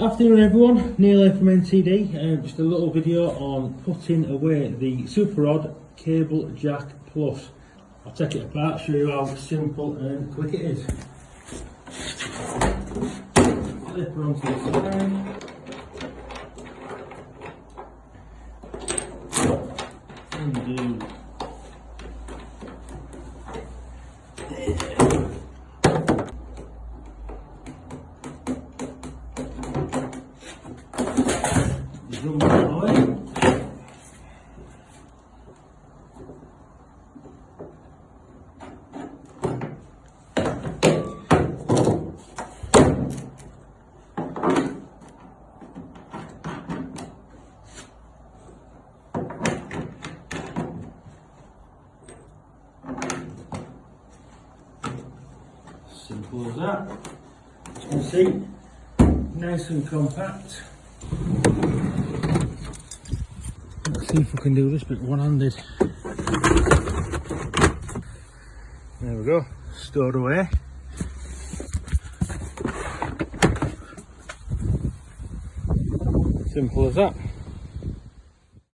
Afternoon everyone, Neil from NTD. Just a little video on putting away the Super Rod Cable Jack Plus. I'll take it apart, show you how simple and quick it is. Flip her onto the side. Undo. Simple as that. As you can see, nice and compact. Let's see if we can do this bit one-handed. There we go, stored away. Simple as that.